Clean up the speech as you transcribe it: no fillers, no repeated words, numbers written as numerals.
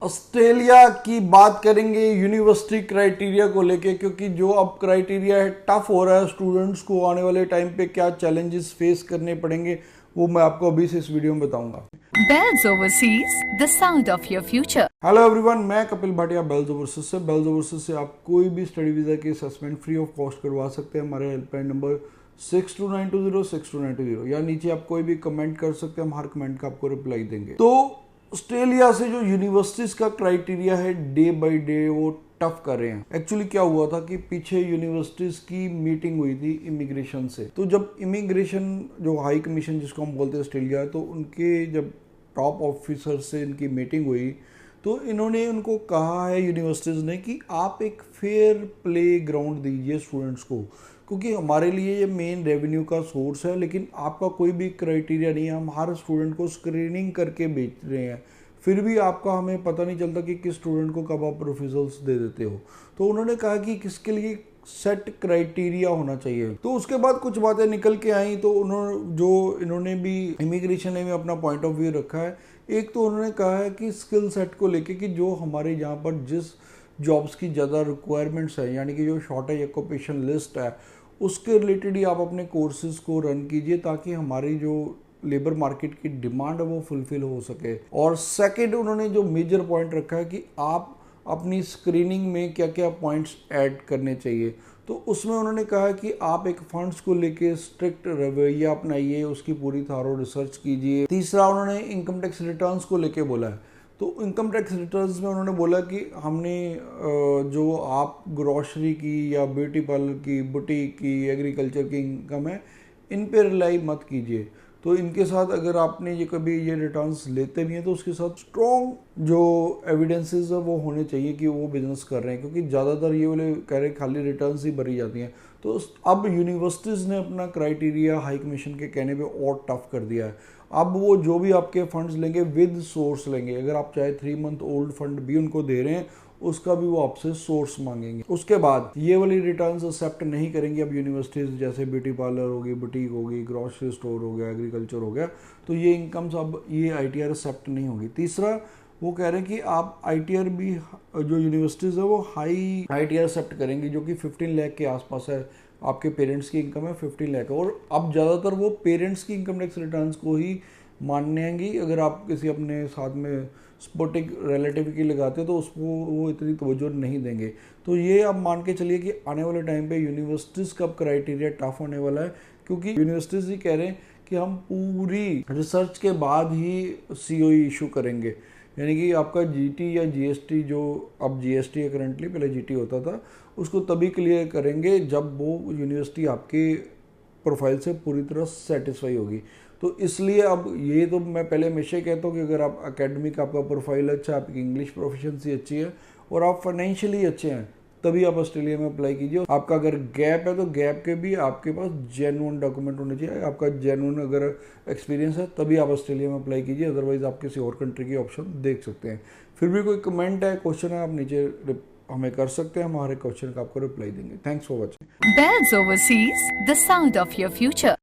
Australia की बात करेंगे यूनिवर्सिटी क्राइटेरिया को लेके, क्योंकि जो अब क्राइटेरिया है टफ हो रहा है स्टूडेंट्स को। आने वाले टाइम पे क्या चैलेंजेस फेस करने पड़ेंगे वो मैं आपको अभी से इस वीडियो में बताऊंगा। Bells Overseas, the sound of your future. Hello everyone, मैं कपिल भाटिया बेल्स ओवरसीज से। बेल्स ओवरसीज से आप कोई भी स्टडी वीज़ा की असेसमेंट फ्री ऑफ कॉस्ट करवा सकते हैं। हमारे हेल्पलाइन नंबर 6292062920 या नीचे आप कोई भी कमेंट कर सकते हैं, हम हर कमेंट का आपको रिप्लाई देंगे। तो ऑस्ट्रेलिया से जो यूनिवर्सिटीज का क्राइटेरिया है डे बाय डे वो टफ कर रहे हैं। एक्चुअली क्या हुआ था कि पीछे यूनिवर्सिटीज की मीटिंग हुई थी इमिग्रेशन से। तो जब इमिग्रेशन जो हाई कमीशन जिसको हम बोलते हैं ऑस्ट्रेलिया, तो उनके जब टॉप ऑफिसर से इनकी मीटिंग हुई तो इन्होंने उनको कहा है यूनिवर्सिटीज़ ने कि आप एक फेयर प्ले ग्राउंड दीजिए स्टूडेंट्स को, क्योंकि हमारे लिए ये मेन रेवेन्यू का सोर्स है। लेकिन आपका कोई भी क्राइटेरिया नहीं है, हम हर स्टूडेंट को स्क्रीनिंग करके बेच रहे हैं, फिर भी आपका हमें पता नहीं चलता कि किस स्टूडेंट को कब आप रिफ्यूजल्स दे देते हो। तो उन्होंने कहा कि किसके लिए सेट क्राइटेरिया होना चाहिए। तो उसके बाद कुछ बातें निकल के आई, तो इन्होंने भी इमिग्रेशन ने भी अपना पॉइंट ऑफ व्यू रखा है। एक तो उन्होंने कहा है कि स्किल सेट को लेके कि जो हमारे यहाँ पर जिस जॉब्स की ज़्यादा रिक्वायरमेंट्स है, यानी कि जो शॉर्टेज ऑक्यूपेशन लिस्ट है, उसके रिलेटेड ही आप अपने कोर्सेज को रन कीजिए ताकि हमारी जो लेबर मार्केट की डिमांड है वो फुलफिल हो सके। और सेकंड उन्होंने जो मेजर पॉइंट रखा है कि आप अपनी स्क्रीनिंग में क्या क्या पॉइंट्स ऐड करने चाहिए। तो उसमें उन्होंने कहा कि आप एक फंड्स को लेके स्ट्रिक्ट रवैया अपनाइए, उसकी पूरी थारो रिसर्च कीजिए। तीसरा उन्होंने इनकम टैक्स रिटर्न्स को लेके बोला है। तो इनकम टैक्स रिटर्न्स में उन्होंने बोला कि हमने जो आप ग्रॉसरी की या ब्यूटी पार्लर की, बुटीक की, एग्रीकल्चर की इनकम है, इन पे रिलाई मत कीजिए। तो इनके साथ अगर आपने ये कभी ये रिटर्न्स लेते भी हैं तो उसके साथ स्ट्रॉन्ग जो एविडेंसेस है वो होने चाहिए कि वो बिजनेस कर रहे हैं, क्योंकि ज़्यादातर ये वाले कह रहे हैं खाली रिटर्न्स ही भरी जाती हैं। तो अब यूनिवर्सिटीज़ ने अपना क्राइटेरिया हाई कमीशन के कहने पे और टफ कर दिया है। अब वो जो भी आपके फंड्स लेंगे विद सोर्स लेंगे। अगर आप चाहे 3 मंथ ओल्ड फंड भी उनको दे रहे हैं उसका भी वो आपसे सोर्स मांगेंगे। उसके बाद ये वाली रिटर्न्स एक्सेप्ट नहीं करेंगी अब यूनिवर्सिटीज़, जैसे ब्यूटी पार्लर होगी, बुटीक होगी, ग्रॉसरी स्टोर हो गया, एग्रीकल्चर हो गया। तो ये इनकम्स अब ये ITR एक्सेप्ट नहीं होगी। तीसरा वो कह रहे हैं कि आप ITR भी जो यूनिवर्सिटीज़ है वो हाई ITR एक्सेप्ट करेंगी, जो कि 15 लाख के आसपास है। आपके पेरेंट्स की इनकम है 15 लाख, और अब ज़्यादातर वो पेरेंट्स की इनकम टैक्स रिटर्न्स को ही मानेंगी। अगर आप किसी अपने साथ में स्पोर्टिक रिलेटिव की लगाते हो तो उसको वो इतनी तवज्जो नहीं देंगे। तो ये आप मान के चलिए कि आने वाले टाइम पे यूनिवर्सिटीज़ का क्राइटेरिया टफ होने वाला है, क्योंकि यूनिवर्सिटीज़ ही कह रहे हैं कि हम पूरी रिसर्च के बाद ही COE इशू करेंगे। यानी कि आपका GT या GST, जो अब GST है करंटली, पहले GT होता था, उसको तभी क्लियर करेंगे जब वो यूनिवर्सिटी आपके प्रोफाइल से पूरी तरह सेटिस्फाई होगी। तो इसलिए अब ये तो मैं पहले हमेशा कहता हूँ कि अगर आप एकेडमिक आपका प्रोफाइल अच्छा, आपकी इंग्लिश प्रोफिशिएंसी अच्छी है और आप फाइनेंशियली अच्छे हैं, तभी आप ऑस्ट्रेलिया में अप्लाई कीजिए। आपका अगर गैप है तो गैप के भी आपके पास जेन्युइन डॉक्यूमेंट होने चाहिए। आपका जेन्युइन अगर एक्सपीरियंस है तभी आप ऑस्ट्रेलिया में अप्लाई कीजिए, अदरवाइज आप किसी और कंट्री की ऑप्शन देख सकते हैं। फिर भी कोई कमेंट है, क्वेश्चन है, आप नीचे हमें कर सकते हैं, हम हमारे क्वेश्चन का आपको रिप्लाई देंगे। Thanks for watching. Bells Overseas, the sound of your future.